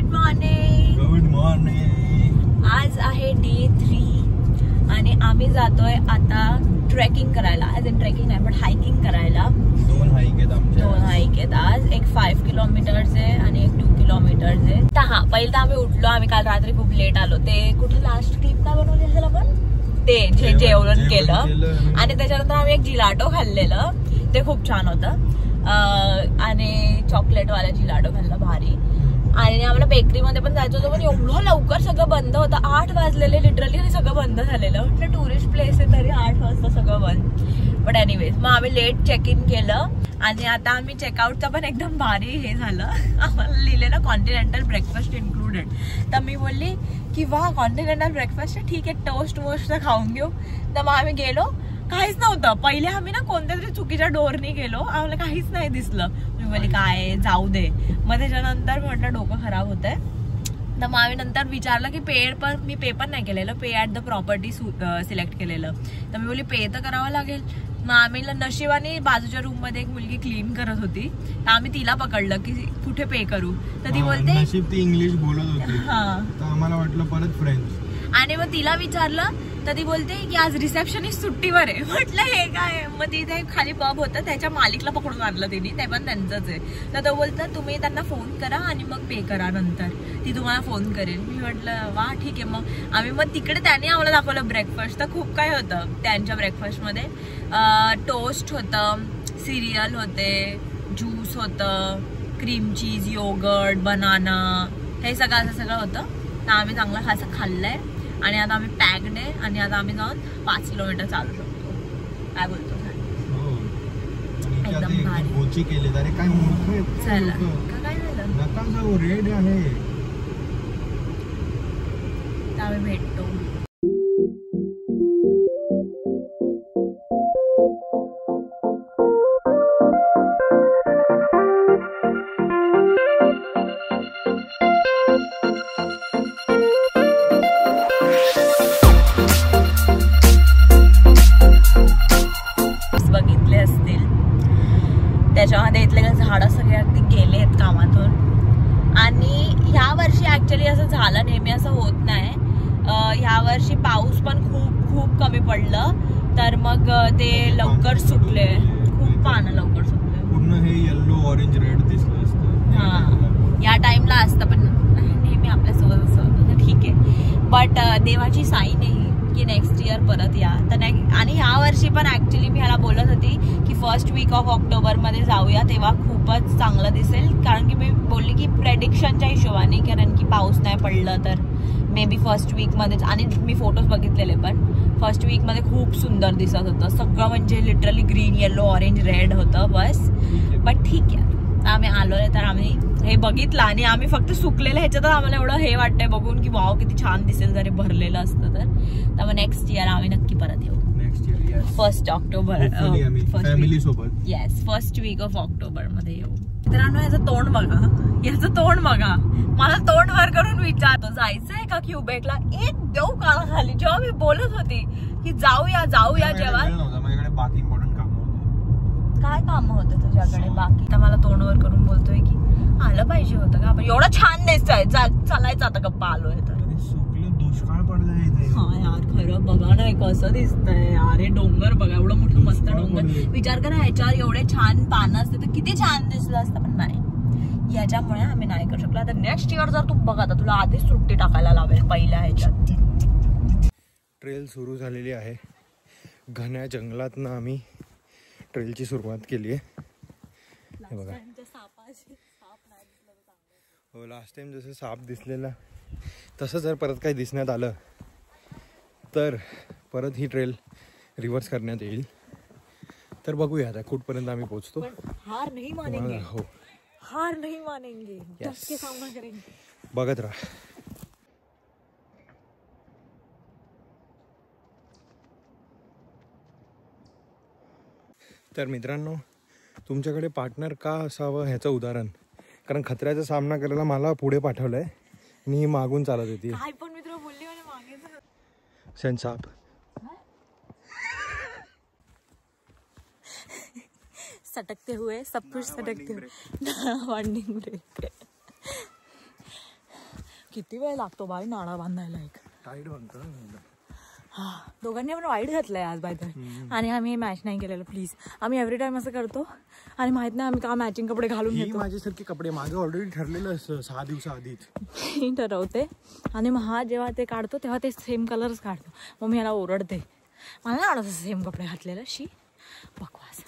Good morning. आज आहे day 3 आणि आम्ही जातोय आता ट्रेकिंग करायला. ॲज इन ट्रेकिंग नाही पण हायकिंग करायला. 2 हाईक आहेत आज. एक 5 किलोमीटरचे आणि एक 2 किलोमीटरचे. हा पहिलं तर आम्ही उठलो. आम्ही काल रात्री खूप लेट आलो. ते कुठे लास्ट क्लिप नाही बनवली असेल आपण, ते जेवण केलं आणि त्याच्यानंतर आम्ही एक जिलाटो खाल्लेलं. ते खूप छान होतं आणि चॉकलेट वाला जिलाटो खाल्ला भारी. आणि आम्हाला बेकरीमध्ये पण जायचं होतं पण एवढं लवकर सगळं बंद होतं. 8 वाजलेले लिटरली आणि सगळं बंद झालेलं. म्हटलं टुरिस्ट प्लेस आहे तरी 8 वाजता सगळं बंद. बट एनिवेज मग आम्ही लेट चेक इन केलं आणि आता आम्ही चेकआउटचं पण एकदम भारी हे झालं. आम्हाला लिहिलेलं कॉन्टिनेंटल ब्रेकफास्ट इन्क्लुडेड. तर मी बोलली की वा कॉन्टिनेंटल ब्रेकफास्ट ठीक आहे, टोस्ट वोस्ट तर खाऊन घेऊ. तर मग आम्ही गेलो, काहीच नव्हतं. पहिले आम्ही ना कोणत्या तरी चुकीच्या डोरनी गेलो, आम्हाला काहीच नाही दिसलं. मी बोलली काय जाऊ दे. मग त्याच्यानंतर म्हटलं डोकं खराब होतंय. तर मग आम्ही नंतर विचारलं की मी पे पण नाही केलेलं, पे ॲट द प्रॉपर्टी सिलेक्ट केलेलं. तर मी बोलली पे तर करावं लागेल. मग आम्ही नशिबाने बाजूच्या रूम मध्ये एक मुलगी क्लीन करत होती तर आम्ही तिला पकडलं की कुठे पे करू. तर ती बोलते नशीब ती इंग्लिश बोलत होती. तर आम्हाला वाटलं परत फ्रेंच. आणि मग तिला विचारलं तर ती बोलते की आज रिसेप्शनिस्ट सुट्टीवर आहे. म्हटलं हे काय. मग तिथे खाली पब होतं, त्याच्या मालिकला पकडून आणलं तिने, ते पण त्यांचंच आहे. तर तो बोलतं तुम्ही त्यांना फोन करा आणि मग पे करा, नंतर ती तुम्हाला फोन करेल. मी म्हटलं वा ठीक आहे. मग आम्ही तिकडे त्यांनी आम्हाला दाखवलं ब्रेकफास्ट. तर खूप काय होतं त्यांच्या ब्रेकफास्टमध्ये. टोस्ट होतं, सिरियल होते, ज्यूस होतं, क्रीम चीज, योगर्ट, बनाना, हे सगळं होतं. तर आम्ही चांगलं असं खाल्लंय आणि आता आम्ही पॅक्ड आहे आणि आता आम्ही जाऊन 5 किलोमीटर चालू शकतो. काय बोलतो एकदम भारी केले. अरे काय चला काय झालं नका जाऊ, रेड आहे. आम्ही भेटतो. बघितले असतील त्याच्यामध्ये इथले झाडं सगळे अगदी गेले आहेत कामातून. आणि ह्या वर्षी ऍक्च्युली असं झालं, नेहमी असं होत नाही. ह्या वर्षी पाऊस पण खूप कमी पडलं तर मग ते लवकर सुकले. खूप पानं लवकर सुकले. पूर्ण हे येलो ऑरेंज रेड दिसलं असतं. हा या टाइमला असतं पण नेहमी आपल्यासोबत असं ठीक आहे. बट देवाची साईन आहे की नेक्स्ट इयर परत या. तर आणि ह्या वर्षी पण ऍक्च्युली मी ह्याला बोलत होती की फर्स्ट वीक ऑफ ऑक्टोबरमध्ये जाऊया, तेव्हा खूपच चांगलं दिसेल. कारण की मी बोलली की प्रेडिक्शनच्या हिशोबाने, कारण की पाऊस नाही पडलं तर मे बी फर्स्ट वीकमध्येच. आणि मी फोटोज बघितलेले पण फर्स्ट वीकमध्ये खूप सुंदर दिसत होतं सगळं. म्हणजे literally green, yellow, orange, red होतं बस. बट ठीक आहे आम्ही आलोय तर आम्ही हे बघितलं आणि आम्ही फक्त सुकलेलं ह्याच्यातच आम्हाला एवढं हे वाटतंय बघून की वाव किती छान दिसेल जरी भरलेलं असतं तर. मग नेक्स्ट इयर आम्ही नक्की परत येऊ. नेक्स्ट इयर 1 ऑक्टोबर फॅमिली सोबत. Yes, first week of October मध्ये येऊ. मित्रांनो याचं तोंड बघा. मला तोंड वर करून विचारतो जायचंय का क्यूबेकला. एक देऊ काला खाली. जेव्हा मी बोलत होती की जाऊया जेव्हा माझ्याकडे बाकी इम्पॉर्टंट काम होतं. काय काम होतं तुझ्याकडे बाकी. तर मला तोंडवर करून बोलतोय की आलं पाहिजे होतं का आपण, एवढं छान दिसतंय, चालायचं आता गप्पा आलोय तर. दुष्काळ पडलाय इथे. हा यार खरं बघा ना कसं दिसतंय. अरे डोंगर बघा, एवढं मोठं मस्त डोंगर. विचार करा ह्याच्यावर एवढे छान पानं असते तर किती छान दिसलं असतं. पण नाही, याच्यामुळे आम्ही नाही करू शकलो. आता नेक्स्ट इयर जर तू बघा तर तुला आधीच सुट्टी टाकायला लावेल पहिल्या ह्याच्यात. ट्रेल सुरू झालेली आहे. घन्या जंगलातनं आम्ही ट्रेलची सुरुवात केली आहे. हे बघा, हो लास्ट टाइम जसं साप दिसलेला तसं जर परत काही दिसण्यात आलं तर परत ही ट्रेल रिव्हर्स करण्यात येईल. तर बघूया आता कुठपर्यंत आम्ही पोहोचतो. हार नाही मानेंगे. हो हार नहीं मानेंगे, डट के सामना करेंगे. बघत राहा. तर मित्रांनो, तुमच्याकडे पार्टनर का असावं ह्याचं उदाहरण, कारण खतऱ्याचा सामना करायला मला पुढे पाठवलंय आणि ही मागून चालत होती. काय पण मित्र बोलली मला मागे सेन्साप सटकते हुए सब कुछ सटकते हुए वार्निंग ब्रेक. किती वेळ लागतो बाई नाळा बांधायला एक. टाईट म्हणतो हा दोघांनी आपण वाईट घातलंय आज बाय तर. आणि आम्ही मॅच नाही केलेलं प्लीज. आम्ही एव्हरी टाइम असं करतो आणि माहित नाही आम्ही का मॅचिंग कपडे घालून घेतो. माझ्यासारखे कपडे मागे ऑलरेडी ठरलेलं 6 दिवसाआधीच मी ठरवते आणि मग हा जेव्हा ते काढतो तेव्हा ते सेम कलरच काढतो. मग मी याला ओरडते मला नाही आवडत सेम कपडे घातलेलं. शी बकवास.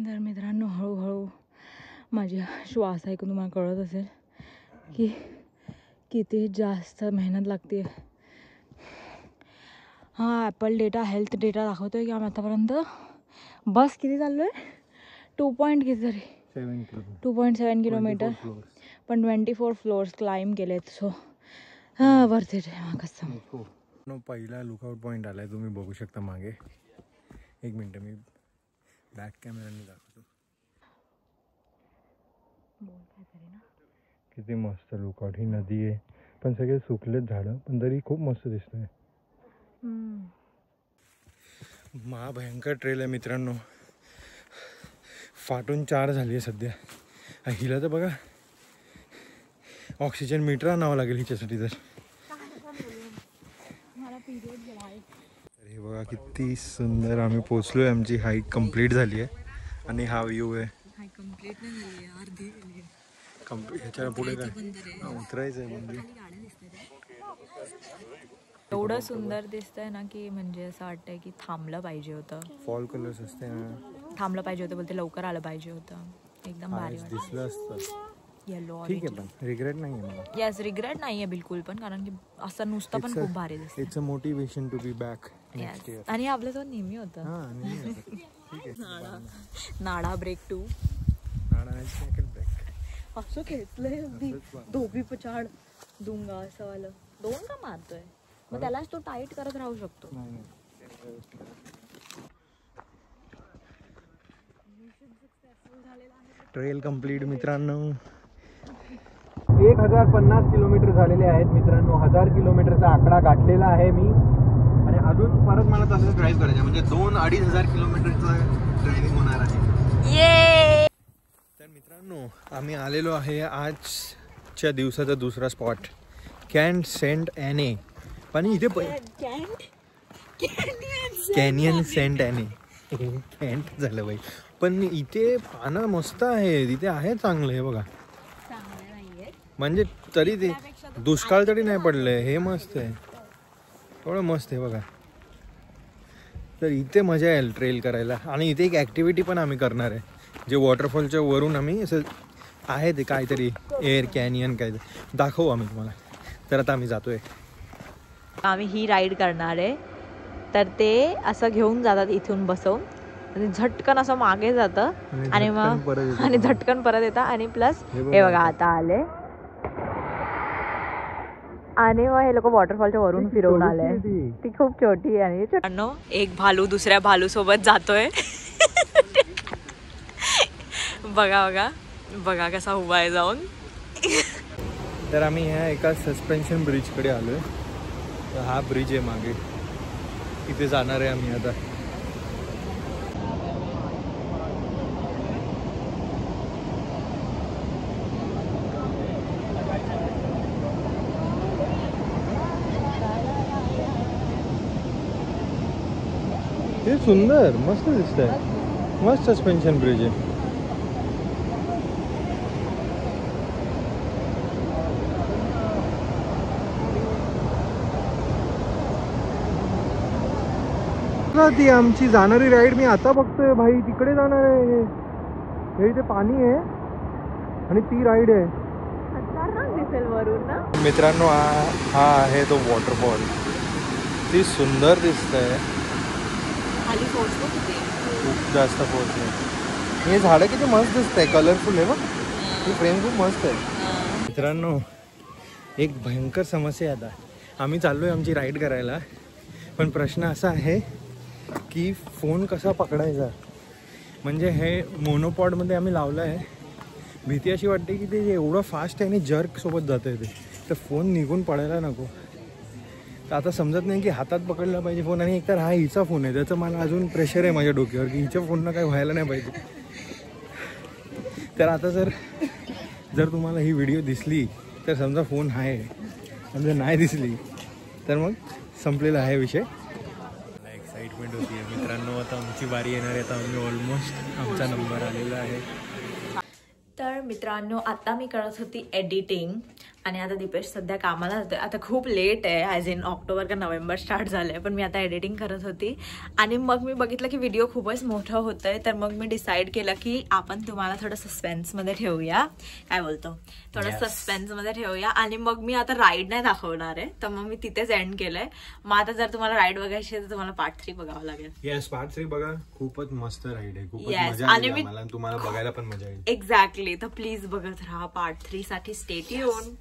तर मित्रांनो हळूहळू माझी श्वास ऐकून तुम्हाला कळत असेल की किती जास्त मेहनत लागते. हा ॲपल डेटा हेल्थ डेटा दाखवतोय की आम्ही आतापर्यंत बस किती चाललो आहे 2.7 किलोमीटर पण 24 फ्लोअर्स क्लाइंब केलेत. सो हां वरती कसं पहिला लुकआउट पॉईंट आलाय तुम्ही बघू शकता मागे. एक मिनटं मी बॅक कॅमेराने दाखवतो. किती मस्त लुकआउट. ही नदी आहे पण सगळे सुकलेत झाडं पण तरी खूप मस्त दिसतंय. महाभयंकर ट्रेल आहे मित्रांनो. फाटून 4 झाली आहे सध्या. हिला तर बघा ऑक्सिजन मीटर आणावं लागेल हिच्यासाठी. तर हे बघा किती सुंदर आम्ही पोचलोय. आमची हाईक कंप्लीट झाली आहे आणि हा व्ह्यू आहे. ह्याच्या पुढे काय उतरायचं आहे म्हणजे एवढं सुंदर दिसतंय ना की म्हणजे असं वाटतंय की थांबलं पाहिजे होतं. फॉल कलर्स असते ना. थांबलं पाहिजे होतं बोलते लवकर आलं पाहिजे होतं. एकदम भारी दिसलं असतं. येलो ठीक आहे पण रिग्रेट नाही आहे मला. येस रिग्रेट नाही आहे बिलकुल पण कारण की असं नुसतं पण खूप भारी दिसतं. It's a motivation to be back. आणि आपल्यासोबत नेहमी होतं. नाडा ब्रेक 2 असं खेचलंय अगदी. धोबी पछाड दूंगा असं वालं 2 का मारतोय मग त्यालाच तो टाईट करत राहू शकतो. ट्रेल कंप्लीट मित्रांनो. 1050 किलोमीटर झालेले आहेत मित्रांनो. 1000 किलोमीटरचा आकडा गाठलेला आहे मी आणि अजून परत मला तसंच ड्राईव्ह करायचं म्हणजे 2-2.5 किलोमीटरचं ड्रायव्हिंग होणार आहे. तर मित्रांनो आम्ही आलेलो आहे आजच्या दिवसाचा दुसरा स्पॉट कॅन्ट सेंट ॲने. पण इथे कॅनियन सेंट ॲने कॅन्ट झालं बाई. पण इथे पानं मस्त आहे. इथे आहे चांगलं आहे बघा. म्हणजे तरी ते दुष्काळ तरी नाही पडलंय. हे मस्त आहे थोडं मस्त आहे बघा. तर इथे मजा येईल ट्रेल करायला. आणि इथे एक ॲक्टिव्हिटी पण आम्ही करणार आहे जे वॉटरफॉलच्या वरून आम्ही असं आहे ते काहीतरी एअर कॅनियन काय दाखवू आम्ही तुम्हाला. तर आता आम्ही जातोय. आम्ही ही राईड करणार आहे. तर ते असं घेऊन जातात इथून बसवून आणि झटकन असं मागे जातं आणि मग आणि झटकन परत येतं. आणि प्लस हे बघा आता आले आणि मग हे लोक वॉटरफॉलच्या वरून फिरवून आले. ती खूप छोटी आहे. आणि एक भालू दुसऱ्या भालू सोबत जातोय. बघा बघा बघा कसा उभा आहे जाऊन. तर आम्ही ह्या एका सस्पेन्शन ब्रिजकडे आलोय. तर हा ब्रिज आहे मागे. इथे जाणार आहे आम्ही आता. हे सुंदर मस्त दिसतंय. मस्त सस्पेन्शन ब्रिज आहे. ती आमची जाणारी राईड मी आता बघतोय भाई. तिकडे जाणार आहे. हे इथे पाणी आहे आणि ती राईड आहे. दिसेल वरून ना मित्रांनो. हा आहे तो वॉटरफॉल. ती सुंदर दिसतंय. खूप जास्त फोर्स आहे. हे झाडं किती मस्त दिसतंय. कलरफुल आहे बघ. ही फ्रेम खूप मस्त आहे. मित्रांनो एक भयंकर समस्या आहे. आता आम्ही चाललोय आमची राईड करायला पण प्रश्न असा आहे की फोन कसा पकडायचा. म्हणजे हे मोनोपॉडमध्ये आम्ही लावलं आहे. भीती अशी वाटते की ते एवढं फास्ट आहे आणि जर्क सोबत जातं आहे ते. तर फोन निघून पडायला नको. तर आता समजत नाही की हातात पकडला पाहिजे फोन, आणि एकतर हा हिचा फोन आहे, त्याचं मला अजून प्रेशर आहे माझ्या डोक्यावर की हिच्या फोननं काही व्हायला नाही पाहिजे. तर आता जर तुम्हाला ही व्हिडिओ दिसली तर समजा फोन आहे, आणि जर नाही दिसली तर मग संपलेला आहे विषय. मला एक्साइटमेंट होती आहे मित्रांनो, आता आमची बारी येणार आहे. आता आम्ही ऑलमोस्ट आमचा नंबर आलेला आहे. तर मित्रांनो आता मी करत होती एडिटिंग, आणि आता दीपेश सध्या कामाला जातोय. आता खूप लेट आहे, ॲज इन ऑक्टोबर का नोव्हेंबर स्टार्ट झालं आहे, पण मी आता एडिटिंग करत होती. आणि मग मी बघितलं की व्हिडिओ खूपच मोठं होतं आहे, तर मग मी डिसाईड केलं की आपण तुम्हाला थोडं सस्पेन्समध्ये ठेवूया. काय बोलतो, थोडं सस्पेन्समध्ये ठेवूया. आणि मग मी आता राईड नाही दाखवणार आहे, तर मग मी तिथेच एंड केलं आहे. मग आता जर तुम्हाला राईड बघायची आहे तर तुम्हाला पार्ट 3 बघावं लागेल. येस, पार्ट 3 बघा, खूपच मस्त राईड आहे, खूपच Yes, मजा आणि आली मी- आम्हाला, तुम्हाला बघायला पण मजा येईल. एक्झॅक्टली, तर प्लीज बघत राहा पार्ट 3 साठी. Stay tune.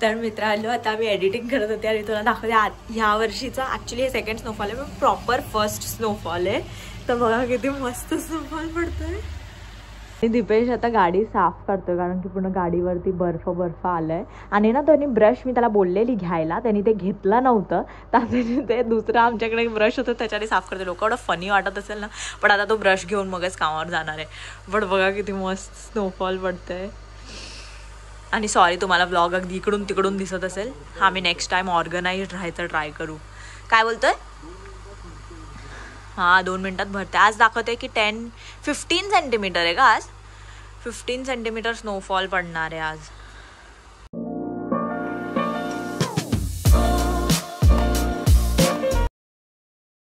तर मित्रांनो आता मी एडिटिंग करत होते आणि तुला दाखवते ह्या वर्षीचा ऍक्च्युली हे सेकंड स्नोफॉल आहे, पण प्रॉपर फर्स्ट स्नोफॉल आहे. तर बघा किती मस्त स्नोफॉल पडतोय. दीपेश आता गाडी साफ करतोय कारण की पूर्ण गाडीवरती बर्फ आलाय. आणि ना त्यांनी ब्रश, मी त्याला बोललेली घ्यायला, त्यांनी ते घेतलं नव्हतं, तर ते दुसरं आमच्याकडे ब्रश होतं त्याच्याने साफ करते. लोक एवढं फनी वाटत असेल ना, पण आता तो ब्रश घेऊन मगच कामावर जाणार आहे. पण बघा किती मस्त स्नोफॉल पडतंय. आणि सॉरी तुम्हाला व्लॉग अगदी इकडून तिकडून दिसत असेल. आम्ही नेक्स्ट टाइम ऑर्गनाइज्ड राहायचं ट्राय करू. काय बोलतोय? हां 2 मिनिटात भरते. आज दाखवते की 15 सेंटीमीटर आहे का आज. 15 सेंटीमीटर स्नोफॉल पडणार आहे आज.